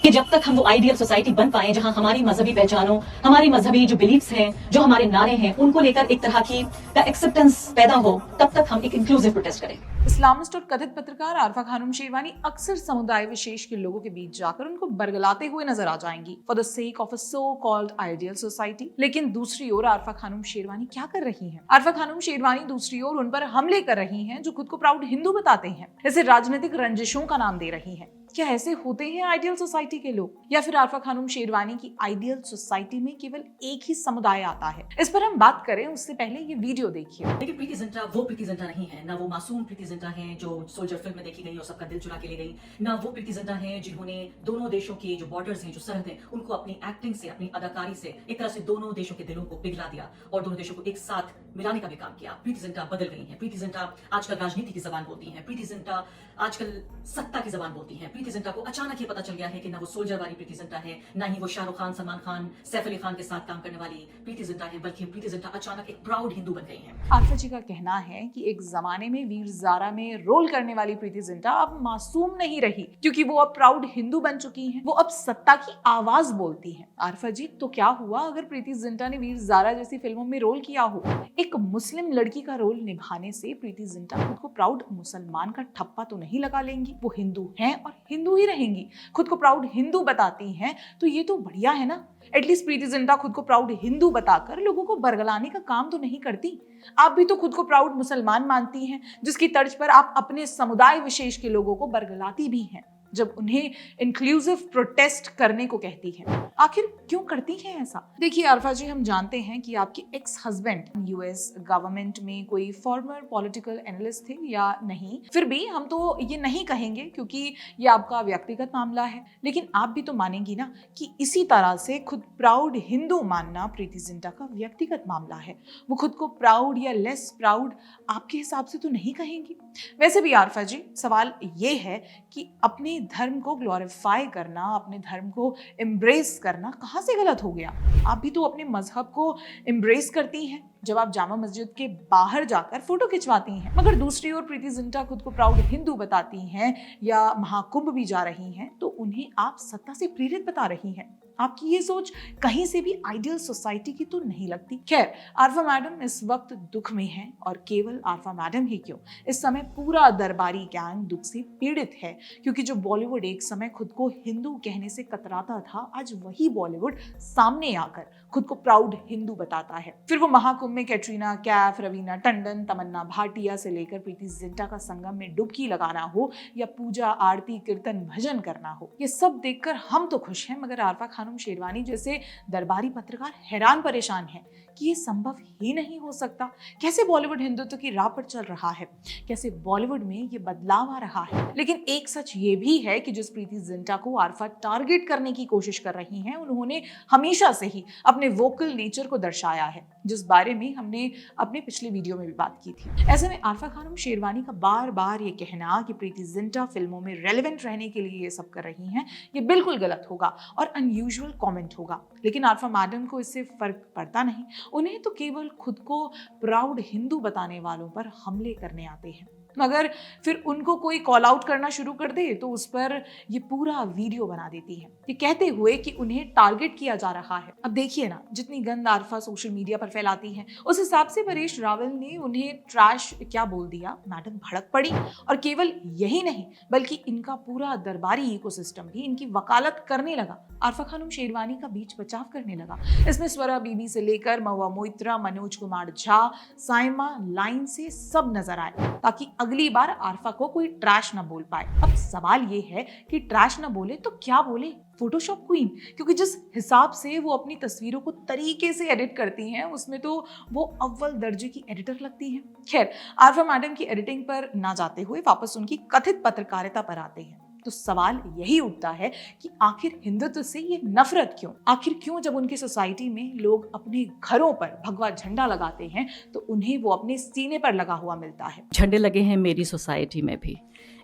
कि जब तक हम वो आइडियल सोसाइटी बन पाए जहां हमारी मजहबी पहचानों, हमारी मजहबी जो बिलीफ्स हैं, जो हमारे नारे हैं, उनको लेकर एक तरह की एक्सेप्टेंस पैदा हो, तब तक हम एक इंक्लूसिव प्रोटेस्ट करें। इस्लामिस्ट और कथित पत्रकार आरफा खानम शेरवानी अक्सर समुदाय विशेष के लोगों के बीच जाकर उनको बरगलाते हुए नजर आ जाएंगी for the sake of a so called ideal society. लेकिन दूसरी ओर आरफा खानम शेरवानी क्या कर रही हैं? आरफा खानम शेरवानी दूसरी ओर उन पर हमले कर रही हैं जो खुद को प्राउड हिंदू बताते हैं, इसे राजनीतिक रंजिशों का नाम दे रही हैं। क्या ऐसे होते हैं आइडियल सोसाइटी के लोग, या फिर आरफा खानम शेरवानी की आइडियल सोसाइटी में केवल एक ही समुदाय आता है? इस पर हम बात करें उससे पहले ये वीडियो देखिए। लेकिन प्रीति जिंटा वो प्रीति जिंटा नहीं है, ना वो मासूम प्रीति जिंटा है जो सोल्जर फिल्म में देखी गई और सबका दिल चुरा के ले गई, ना वो प्रीति जिंटा है जिन्होंने दोनों देशों के जो बॉर्डर्स हैं, जो सरहद हैं, उनको अपनी एक्टिंग से, अपनी अदाकारी से एक तरह से दोनों देशों के दिलों को पिघला दिया और दोनों देशों को एक साथ मिलाने का भी काम किया। प्रीति जिंटा बदल गई है। प्रीति जिंटा आजकल राजनीति की जबान बोलती है। प्रीति जिंटा आजकल सत्ता की जबान बोलती है। प्रीति जिंटा को अचानक ये पता चल गया है कि ना वो सोल्जर वाली प्रीति जिंटा है, ना ही वो शाहरुख खान, सलमान खान, सैफ अली खान के साथ काम करने वाली प्रीति जिंटा है, बल्कि प्रीति जिंटा अचानक एक प्राउड हिंदू बन गई है। आरफा जी का कहना है कि एक जमाने में वीर ज़ारा में रोल करने वाली प्रीति जिंटा अब मासूम नहीं रही, क्योंकि वो अब प्राउड हिंदू बन चुकी हैं। वो अब सत्ता की आवाज बोलती हैं। आरफा जी, तो क्या हुआ अगर प्रीति जिंटा ने वीर ज़ारा जैसी फिल्मों में रोल किया हो? एक मुस्लिम लड़की का रोल निभाने से प्रीति जिंटा खुद को प्राउड मुसलमान का ठप्पा तो नहीं लगा लेंगी। वो हिंदू हैं और हिंदू ही रहेंगी। खुद को प्राउड हिंदू बताती हैं तो ये तो बढ़िया है ना। एटलीस्ट प्रीति जिंटा खुद को प्राउड हिंदू बताकर लोगों को बरगलाने का काम तो नहीं करती। आप भी तो खुद को प्राउड मुसलमान मानती हैं, जिसकी तर्ज पर आप अपने समुदाय विशेष के लोगों को बरगलाती भी हैं जब उन्हें इंक्लूसिव प्रोटेस्ट करने को कहती है। आखिर क्यों करती हैं ऐसा? देखिए आरफा जी, हम जानते हैं कि आपके एक्स हस्बैंड यूएस गवर्नमेंट में कोई फॉर्मर पॉलिटिकल एनालिस्ट थे या नहीं, फिर भी हम तो ये नहीं कहेंगे क्योंकि ये आपका व्यक्तिगत मामला है। लेकिन आप भी तो मानेंगी ना कि इसी तरह से खुद प्राउड हिंदू मानना प्रीति जिंटा का व्यक्तिगत मामला है। वो खुद को प्राउड या लेस प्राउड आपके हिसाब से तो नहीं कहेंगी। वैसे भी आरफा जी, सवाल ये है कि अपने धर्म को ग्लोरीफाई करना, अपने धर्म को एम्ब्रेस करना कहाँ से गलत हो गया? आप भी तो अपने मजहब को एम्ब्रेस करती हैं जब आप जामा मस्जिद के बाहर जाकर फोटो खिंचवाती हैं। मगर दूसरी ओर प्रीति जिंटा खुद को प्राउड हिंदू बताती हैं या महाकुंभ भी जा रही हैं तो उन्हें आप सत्ता से प्रेरित बता रही हैं। आपकी ये सोच कहीं से भी आइडियल सोसाइटी की तो नहीं लगती। खैर, आरफा मैडम इस वक्त दुख में हैं, और केवल आरफा मैडम ही क्यों, इस समय पूरा दरबारी गैंग दुख से पीड़ित है, क्योंकि जो बॉलीवुड एक समय खुद को हिंदू कहने से कतराता था, आज वही बॉलीवुड सामने आकर खुद को प्राउड हिंदू बताता है। फिर वो महाकुंभ में कैटरीना कैफ, रवीना टंडन, तमन्ना भाटिया से लेकर प्रीति जिंटा का संगम में डुबकी लगाना हो या पूजा, आरती, कीर्तन, भजन करना हो, ये सब देखकर हम तो खुश हैं, मगर आरफा खानम शेरवानी जैसे दरबारी पत्रकार हैरान परेशान हैं कि ये संभव ही नहीं हो सकता। कैसे बॉलीवुड हिंदुत्व की राह पर चल रहा है, कैसे बॉलीवुड में ये बदलाव आ रहा है। लेकिन एक सच ये भी है कि जिस प्रीति जिंटा को आरफा टारगेट करने की कोशिश कर रही हैं, उन्होंने हमेशा से ही अपने वोकल नेचर को दर्शाया है, जिस बारे में हमने अपने पिछले वीडियो में भी बात की थी। ऐसे में आरफा खानम शेरवानी का बार बार ये कहना कि प्रीति जिंटा फिल्मों में रेलेवेंट रहने के लिए ये सब कर रही हैं, ये बिल्कुल गलत होगा और अनयूजुअल कमेंट होगा। लेकिन आरफा मैडम को इससे फर्क पड़ता नहीं। उन्हें तो केवल खुद को प्राउड हिंदू बताने वालों पर हमले करने आते हैं। मगर फिर उनको कोई कॉल आउट करना शुरू कर दे तो उस पर ये पूरा वीडियो बना देती है, ये कहते हुए कि उन्हें टारगेट किया जा रहा है। अब देखिए ना, जितनी गंद आरफा सोशल मीडिया पर फैलाती हैं, उस हिसाब से परेश रावल ने उन्हें ट्रैश क्या बोल दिया। मैडम भड़क पड़ी, और केवल यही नहीं बल्कि इनका पूरा दरबारी इकोसिस्टम भी इनकी वकालत करने लगा, आरफा खानम शेरवानी का बीच बचाव करने लगा। इसमें स्वरा बीबी से लेकर महुआ मोइत्रा, मनोज कुमार झा, साइमा लाइन से सब नजर आए, ताकि अगली बार आरफा को कोई ट्रैश ना बोल पाए। अब सवाल ये है कि ट्रैश ना बोले तो क्या बोले? फोटोशॉप क्वीन, क्योंकि जिस हिसाब से वो अपनी तस्वीरों को तरीके से एडिट करती हैं, उसमें तो वो अव्वल दर्जे की एडिटर लगती हैं। खैर, आरफा मैडम की एडिटिंग पर ना जाते हुए वापस उनकी कथित पत्रकारिता पर आते हैं, तो सवाल यही उठता है कि आखिर हिंदुत्व से ये नफरत क्यों? आखिर क्यों जब उनकी सोसाइटी में लोग अपने घरों पर भगवा झंडा लगाते हैं तो उन्हें वो अपने सीने पर लगा हुआ मिलता है? झंडे लगे हैं मेरी सोसाइटी में भी,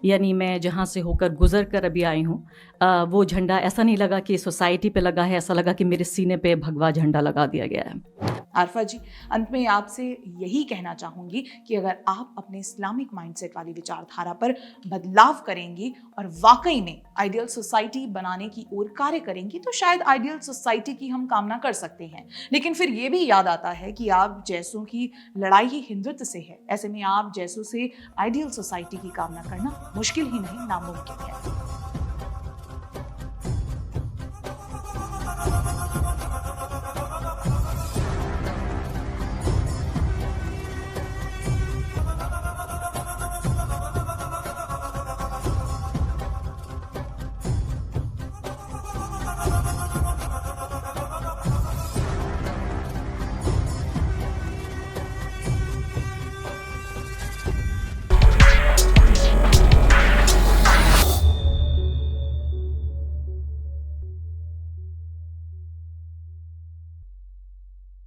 यानी मैं जहाँ से होकर गुजर कर अभी आई हूँ, वो झंडा ऐसा नहीं लगा कि सोसाइटी पे लगा है, ऐसा लगा कि मेरे सीने पे भगवा झंडा लगा दिया गया है। आरफा जी, अंत में आपसे यही कहना चाहूंगी कि अगर आप अपने इस्लामिक माइंडसेट वाली विचारधारा पर बदलाव करेंगी और वाकई में आइडियल सोसाइटी बनाने की ओर कार्य करेंगी तो शायद आइडियल सोसाइटी की हम कामना कर सकते हैं। लेकिन फिर ये भी याद आता है कि आप जैसों की लड़ाई ही हिंदुत्व से है। ऐसे में आप जैसों से आइडियल सोसाइटी की कामना करना मुश्किल ही नहीं, नामुमकिन है।